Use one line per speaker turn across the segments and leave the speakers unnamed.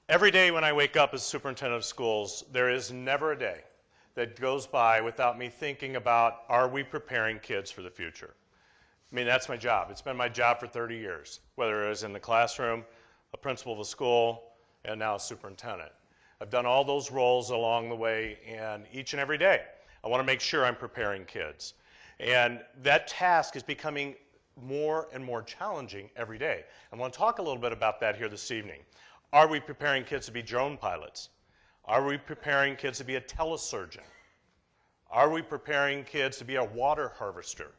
Every day when I wake up as superintendent of schools, there is never a day that goes by without me thinking about, are we preparing kids for the future? I mean, that's my job. It's been my job for 30 years, whether it was in the classroom, a principal of a school, and now a superintendent. I've done all those roles along the way, and each and every day, I want to make sure I'm preparing kids. And that task is becoming more and more challenging every day. I want to talk a little bit about that here this evening. Are we preparing kids to be drone pilots? Are we preparing kids to be a telesurgeon? Are we preparing kids to be a water harvester?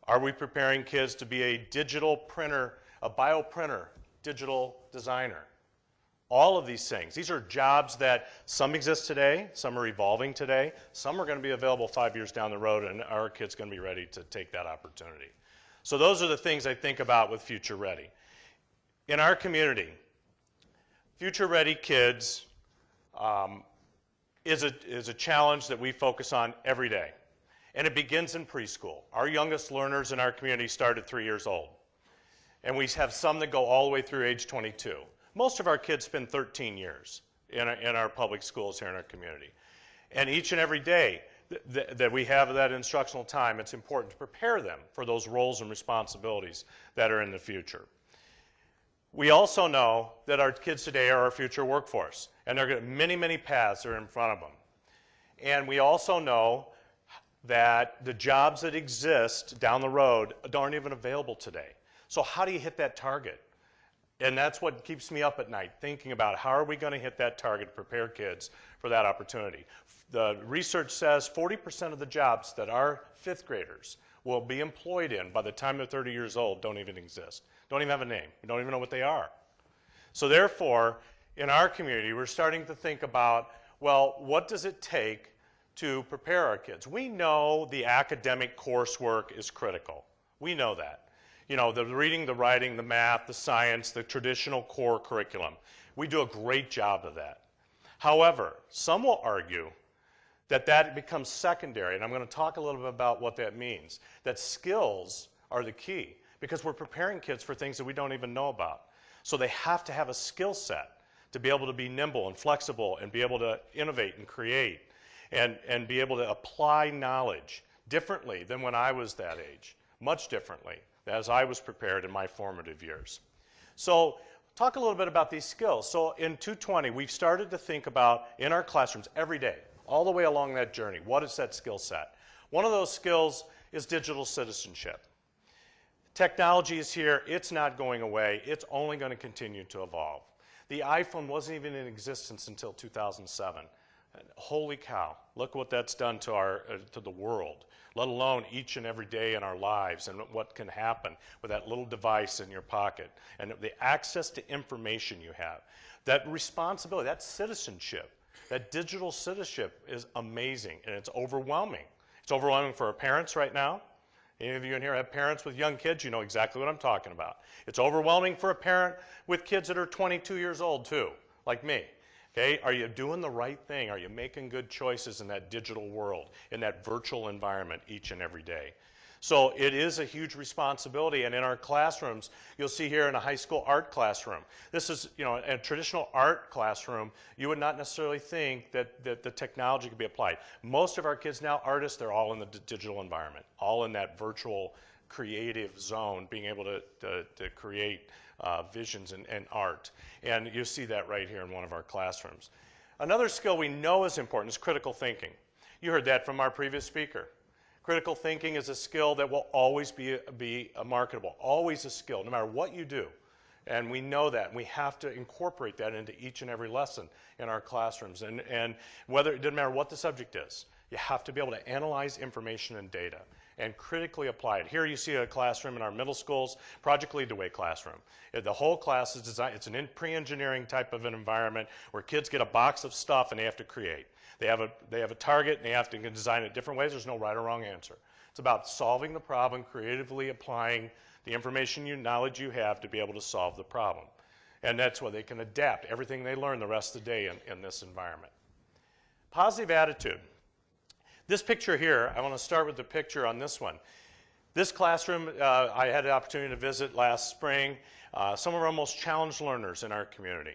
Are we preparing kids to be a digital printer, a bioprinter, digital designer? All of these things. These are jobs that some exist today, some are evolving today, some are going to be available 5 years down the road, and our kids are going to be ready to take that opportunity. So those are the things I think about with FutureReady. In our community, FutureReady Kids is a challenge that we focus on every day. And it begins in preschool. Our youngest learners in our community start at 3 years old. And we have some that go all the way through age 22. Most of our kids spend 13 years in our public schools here in our community. And each and every day that we have that instructional time, it's important to prepare them for those roles and responsibilities that are in the future. We also know that our kids today are our future workforce, and there are many, many paths that are in front of them. And we also know that the jobs that exist down the road aren't even available today. So how do you hit that target? And that's what keeps me up at night, thinking about how are we going to hit that target to prepare kids for that opportunity. The research says 40% of the jobs that our fifth graders will be employed in by the time they're 30 years old don't even exist. Don't even have a name. We don't even know what they are. So therefore, in our community, we're starting to think about, well, what does it take to prepare our kids? We know the academic coursework is critical. We know that. You know, the reading, the writing, the math, the science, the traditional core curriculum. We do a great job of that. However, some will argue that that becomes secondary, and I'm going to talk a little bit about what that means. That skills are the key, because we're preparing kids for things that we don't even know about. So they have to have a skill set to be able to be nimble and flexible and be able to innovate and create and be able to apply knowledge differently than when I was that age, much differently as I was prepared in my formative years. So talk a little bit about these skills. So in 220, we've started to think about in our classrooms every day, all the way along that journey, what is that skill set? One of those skills is digital citizenship. Technology is here, it's not going away, it's only going to continue to evolve. The iPhone wasn't even in existence until 2007. And holy cow, look what that's done to the world, let alone each and every day in our lives and what can happen with that little device in your pocket and the access to information you have. That responsibility, that citizenship, that digital citizenship is amazing, and it's overwhelming. It's overwhelming for our parents right now. Any of you in here have parents with young kids, you know exactly what I'm talking about. It's overwhelming for a parent with kids that are 22 years old too, like me. Okay, are you doing the right thing? Are you making good choices in that digital world, in that virtual environment each and every day? So it is a huge responsibility, and in our classrooms, you'll see here in a high school art classroom. This is, you know, a traditional art classroom, you would not necessarily think that the technology could be applied. Most of our kids now, artists, they're all in the digital environment, all in that virtual creative zone, being able to create visions and art. And you see that right here in one of our classrooms. Another skill we know is important is critical thinking. You heard that from our previous speaker. Critical thinking is a skill that will always be marketable, always a skill, no matter what you do. And we know that, and we have to incorporate that into each and every lesson in our classrooms. And whether, it doesn't matter what the subject is, you have to be able to analyze information and data and critically apply it. Here you see a classroom in our middle schools, Project Lead the Way classroom. The whole class is designed, it's an pre-engineering type of an environment where kids get a box of stuff and they have to create. They have a target and they have to design it different ways. There's no right or wrong answer. It's about solving the problem, creatively applying the information, knowledge you have to be able to solve the problem. And that's where they can adapt everything they learn the rest of the day in this environment. Positive attitude. This picture here, I want to start with the picture on this one. This classroom, I had the opportunity to visit last spring. Some of our most challenged learners in our community.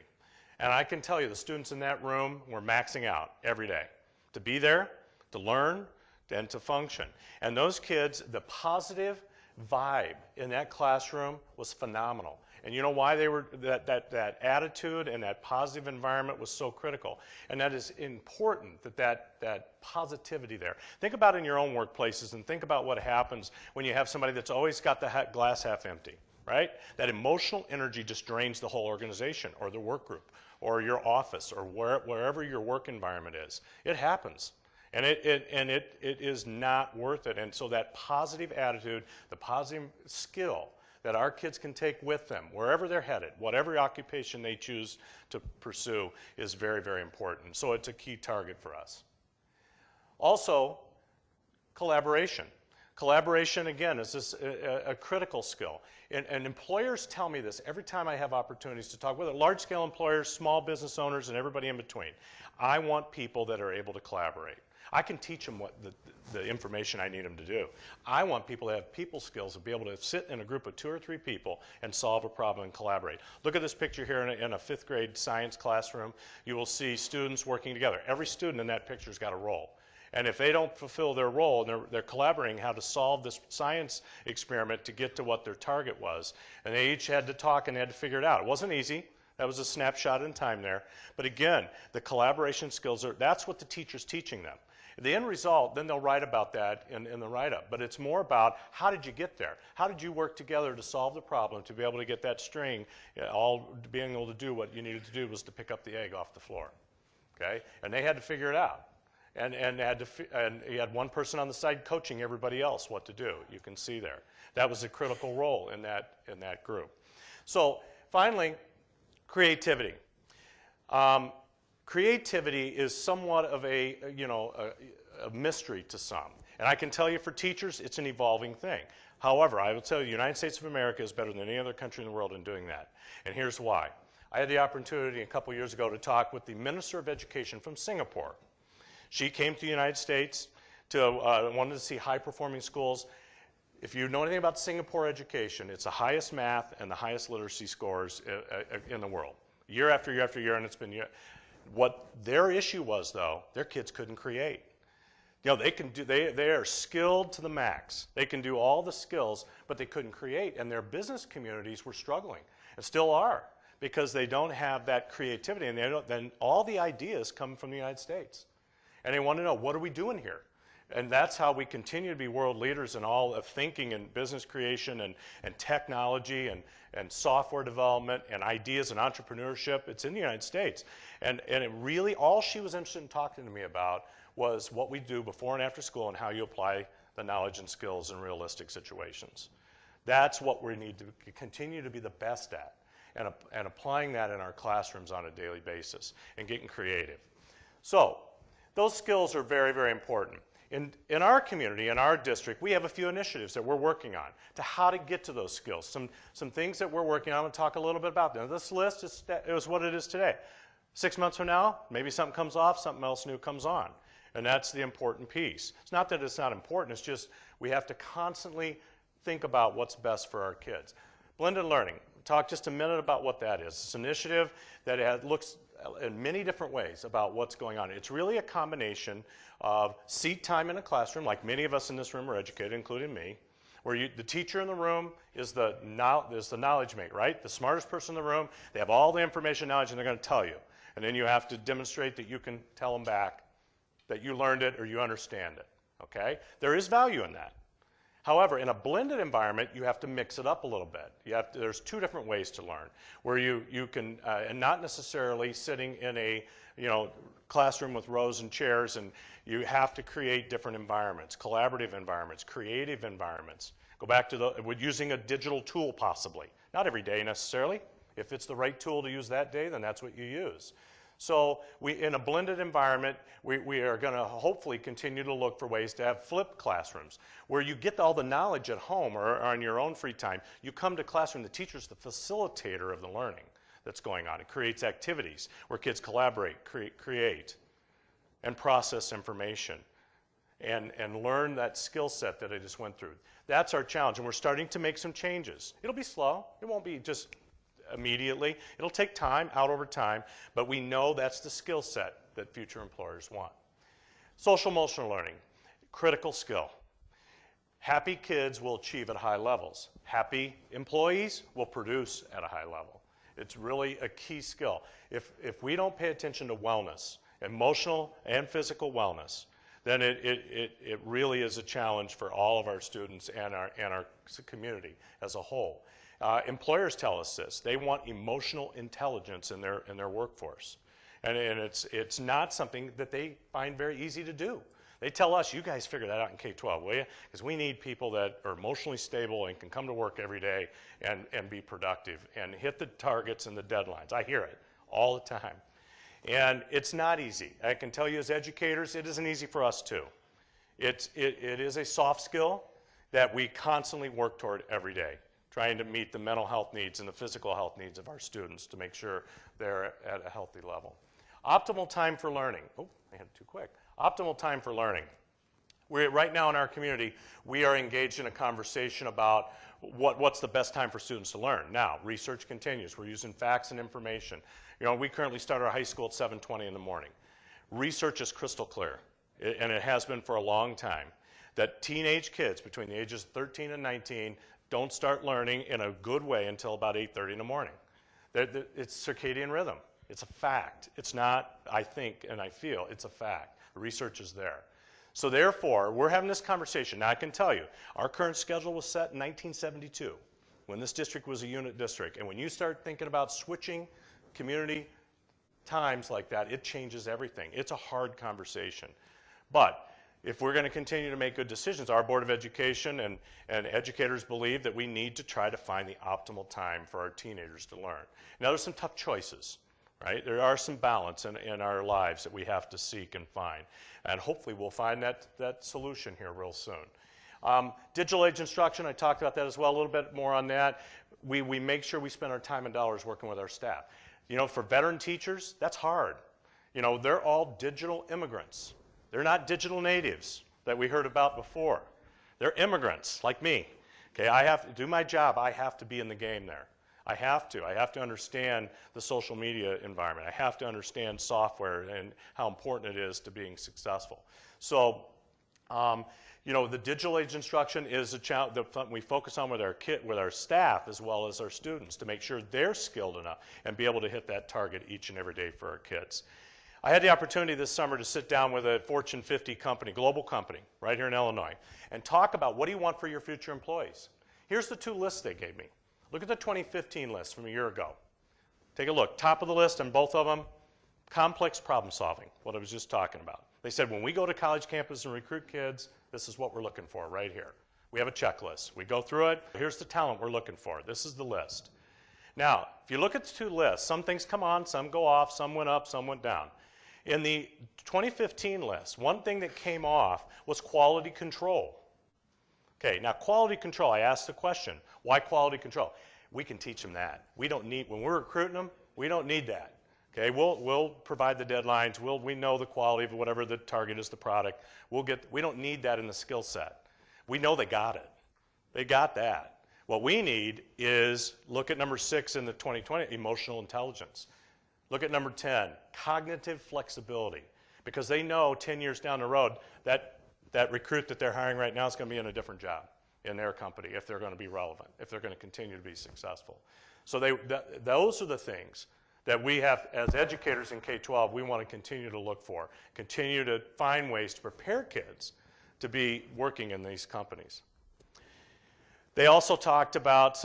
And I can tell you the students in that room were maxing out every day to be there, to learn, and to function. And those kids, the positive vibe in that classroom was phenomenal. And you know why they were, that attitude and that positive environment was so critical. And that is important, that positivity there. Think about in your own workplaces and think about what happens when you have somebody that's always got the glass half empty, right? That emotional energy just drains the whole organization or the work group or your office or wherever your work environment is. It happens. And it is not worth it. And so that positive attitude, the positive skill that our kids can take with them, wherever they're headed, whatever occupation they choose to pursue, is very, very important. So it's a key target for us. Also, collaboration. Collaboration, again, is a critical skill. And employers tell me this every time I have opportunities to talk with large-scale employers, small business owners, and everybody in between. I want people that are able to collaborate. I can teach them what the information I need them to do. I want people to have people skills, to be able to sit in a group of 2 or 3 people and solve a problem and collaborate. Look at this picture here in a 5th grade science classroom. You will see students working together. Every student in that picture's got a role. And if they don't fulfill their role, and they're collaborating how to solve this science experiment to get to what their target was, and they each had to talk and they had to figure it out. It wasn't easy. That was a snapshot in time there. But again, the collaboration skills, that's what the teacher's teaching them. The end result, then they'll write about that in the write-up. But it's more about how did you get there? How did you work together to solve the problem, to be able to get that string, all being able to do what you needed to do was to pick up the egg off the floor. Okay? And they had to figure it out. And you had one person on the side coaching everybody else what to do. You can see there. That was a critical role in that group. So finally, creativity. Creativity is somewhat of a mystery to some. And I can tell you for teachers, it's an evolving thing. However, I will tell you the United States of America is better than any other country in the world in doing that. And here's why. I had the opportunity a couple years ago to talk with the Minister of Education from Singapore. She came to the United States wanted to see high-performing schools. If you know anything about Singapore education, it's the highest math and the highest literacy scores in the world. Year after year after year, and it's been what their issue was, though, their kids couldn't create. You know, they are skilled to the max. They can do all the skills, but they couldn't create, and their business communities were struggling, and still are, because they don't have that creativity, and then all the ideas come from the United States. And they want to know, what are we doing here? And that's how we continue to be world leaders in all of thinking and business creation and technology and software development and ideas and entrepreneurship. It's in the United States. And it really, all she was interested in talking to me about was what we do before and after school and how you apply the knowledge and skills in realistic situations. That's what we need to continue to be the best at, and applying that in our classrooms on a daily basis and getting creative. So those skills are very, very important. In our community, in our district, we have a few initiatives that we're working on to how to get to those skills. Some things that we're working on. I'm going to talk a little bit about them. This list is what it is today. 6 months from now, maybe something comes off, something else new comes on. And that's the important piece. It's not that it's not important, it's just we have to constantly think about what's best for our kids. Blended learning. Talk just a minute about what that is. It's an initiative that looks in many different ways about what's going on. It's really a combination of seat time in a classroom, like many of us in this room are educated, including me, where the teacher in the room is the knowledge mate, right? The smartest person in the room. They have all the information, knowledge, and they're going to tell you. And then you have to demonstrate that you can tell them back that you learned it or you understand it, okay? There is value in that. However, in a blended environment, you have to mix it up a little bit. There's 2 different ways to learn, where you can, and not necessarily sitting in a classroom with rows and chairs, and you have to create different environments, collaborative environments, creative environments. Go back to using a digital tool possibly. Not every day necessarily. If it's the right tool to use that day, then that's what you use. So in a blended environment, we are going to hopefully continue to look for ways to have flipped classrooms where you get all the knowledge at home or on your own free time. You come to classroom, the teacher's the facilitator of the learning that's going on. It creates activities where kids collaborate, create, and process information and learn that skill set that I just went through. That's our challenge, and we're starting to make some changes. It'll be slow. It won't be just immediately. It'll take time, out over time, but we know that's the skill set that future employers want. Social emotional learning, critical skill. Happy kids will achieve at high levels. Happy employees will produce at a high level. It's really a key skill. If we don't pay attention to wellness, emotional and physical wellness, then it really is a challenge for all of our students and our community as a whole. Employers tell us this. They want emotional intelligence in their workforce. And it's not something that they find very easy to do. They tell us, you guys figure that out in K-12, will you? Because we need people that are emotionally stable and can come to work every day and be productive and hit the targets and the deadlines. I hear it all the time. And it's not easy. I can tell you as educators, it isn't easy for us too. It is a soft skill that we constantly work toward every day, trying to meet the mental health needs and the physical health needs of our students to make sure they're at a healthy level. Optimal time for learning. Oh, I had it too quick. Optimal time for learning. Right now in our community, we are engaged in a conversation about what's the best time for students to learn. Now, research continues. We're using facts and information. You know, we currently start our high school at 7:20 in the morning. Research is crystal clear, and it has been for a long time, that teenage kids between the ages of 13 and 19 don't start learning in a good way until about 8:30 in the morning. It's circadian rhythm. It's a fact. It's not, I think, and I feel, it's a fact. The research is there. So therefore, we're having this conversation. Now I can tell you, our current schedule was set in 1972 when this district was a unit district. And when you start thinking about switching community times like that, it changes everything. It's a hard conversation. But if we're going to continue to make good decisions, our Board of Education and educators believe that we need to try to find the optimal time for our teenagers to learn. Now there's some tough choices. Right? There are some balance in our lives that we have to seek and find. And hopefully we'll find that solution here real soon. Digital age instruction, I talked about that as well, a little bit more on that. We make sure we spend our time and dollars working with our staff. You know, for veteran teachers, that's hard. You know, they're all digital immigrants. They're not digital natives that we heard about before. They're immigrants like me. Okay, I have to do my job. I have to be in the game there. I have to understand the social media environment. I have to understand software and how important it is to being successful. So, you know, the digital age instruction is a challenge that we focus on with our staff as well as our students to make sure they're skilled enough and be able to hit that target each and every day for our kids. I had the opportunity this summer to sit down with a Fortune 50 company, global company, right here in Illinois, and talk about what do you want for your future employees. Here's the two lists they gave me. Look at the 2015 list from a year ago. Take a look. Top of the list on both of them, complex problem solving, what I was just talking about. They said when we go to college campus and recruit kids, this is what we're looking for right here. We have a checklist. We go through it. Here's the talent we're looking for. This is the list. Now, if you look at the two lists, some things come on, some go off, some went up, some went down. In the 2015 list, one thing that came off was quality control. Okay, now quality control, I asked the question, why quality control? We can teach them that. We don't need, when we're recruiting them, we don't need that. Okay, we'll provide the deadlines, we know the quality of whatever the target is, the product. We don't need that in the skill set. We know they got it. They got that. What we need is, look at number 6 in the 2020, emotional intelligence. Look at number 10, cognitive flexibility. Because they know 10 years down the road that recruit that they're hiring right now is going to be in a different job in their company if they're going to be relevant, if they're going to continue to be successful. So those are the things that we have, as educators in K-12, we want to continue to look for, continue to find ways to prepare kids to be working in these companies. They also talked about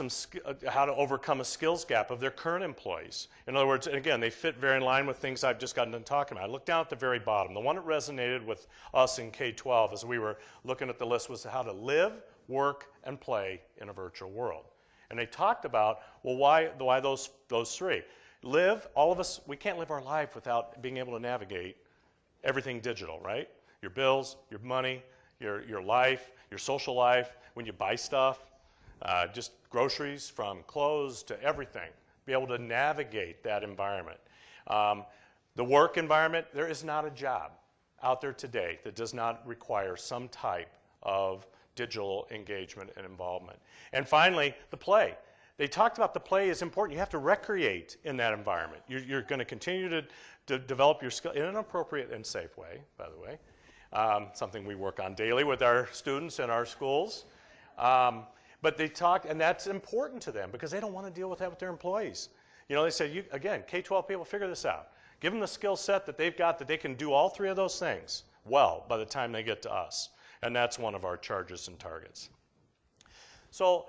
how to overcome a skills gap of their current employees. In other words, and again, they fit very in line with things I've just gotten done talking about. I looked down at the very bottom. The one that resonated with us in K-12 as we were looking at the list was how to live, work, and play in a virtual world. And they talked about, well, why those three? Live, all of us, we can't live our life without being able to navigate everything digital, right? Your bills, your money, your life, your social life, when you buy stuff. Just groceries, from clothes to everything, be able to navigate that environment. The work environment, there is not a job out there today that does not require some type of digital engagement and involvement. And finally, the play. They talked about the play is important. You have to recreate in that environment. You're going to continue to develop your skill in an appropriate and safe way, by the way. Something we work on daily with our students in our schools. But they talk, and that's important to them because they don't want to deal with that with their employees. You know, they say, again, K-12 people, figure this out. Give them the skill set that they've got that they can do all three of those things well by the time they get to us. And that's one of our charges and targets. So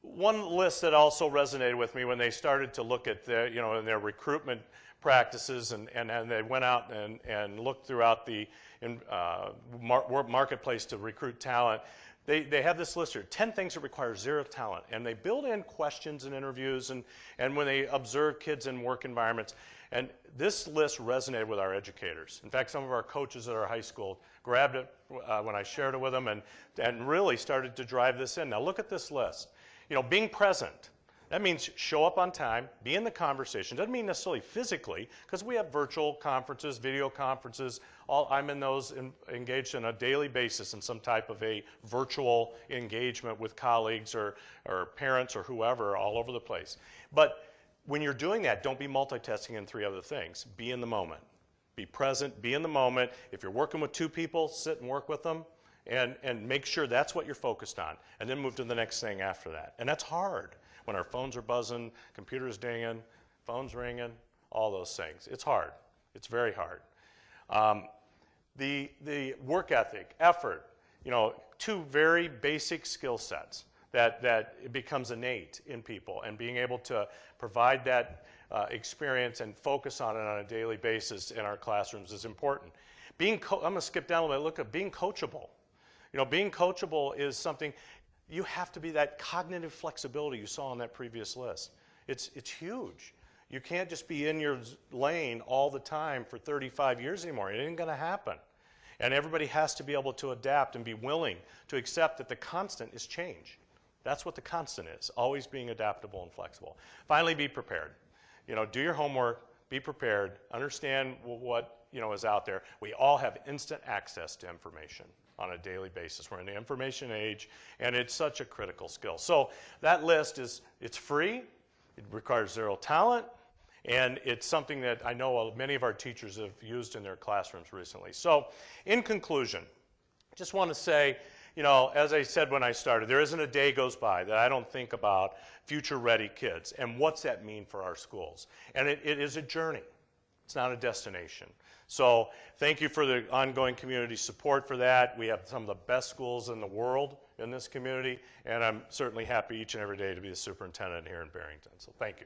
one list that also resonated with me when they started to look at their, you know, in their recruitment practices and they went out and looked throughout the marketplace to recruit talent, they have this list here, 10 things that require zero talent. And they build in questions and interviews and when they observe kids in work environments. And this list resonated with our educators. In fact, some of our coaches at our high school grabbed it when I shared it with them and really started to drive this in. Now look at this list. You know, being present. That means show up on time, be in the conversation. Doesn't mean necessarily physically, because we have virtual conferences, video conferences. I'm in those engaged on a daily basis in some type of a virtual engagement with colleagues or parents or whoever all over the place. But when you're doing that, don't be multitasking in three other things. Be in the moment. Be present, be in the moment. If you're working with two people, sit and work with them and make sure that's what you're focused on. And then move to the next thing after that. And that's hard. When our phones are buzzing, computers dinging, phones ringing, all those things. It's hard. It's very hard. The work ethic, effort, you know, two very basic skill sets that it becomes innate in people, and being able to provide that experience and focus on it on a daily basis in our classrooms is important. I'm going to skip down a little bit. Look at being coachable. You know, being coachable is something. You have to be that cognitive flexibility you saw on that previous list. It's huge. You can't just be in your lane all the time for 35 years anymore. It ain't going to happen. And everybody has to be able to adapt and be willing to accept that the constant is change. That's what the constant is, always being adaptable and flexible. Finally, be prepared. You know, do your homework, be prepared, understand what, you know, is out there. We all have instant access to information on a daily basis. We're in the information age, and it's such a critical skill. So that list it's free, it requires zero talent, and it's something that I know many of our teachers have used in their classrooms recently. So in conclusion, just want to say, you know, as I said when I started, there isn't a day goes by that I don't think about future-ready kids and what's that mean for our schools. And it is a journey. It's not a destination. So thank you for the ongoing community support for that. We have some of the best schools in the world in this community, and I'm certainly happy each and every day to be the superintendent here in Barrington. So thank you.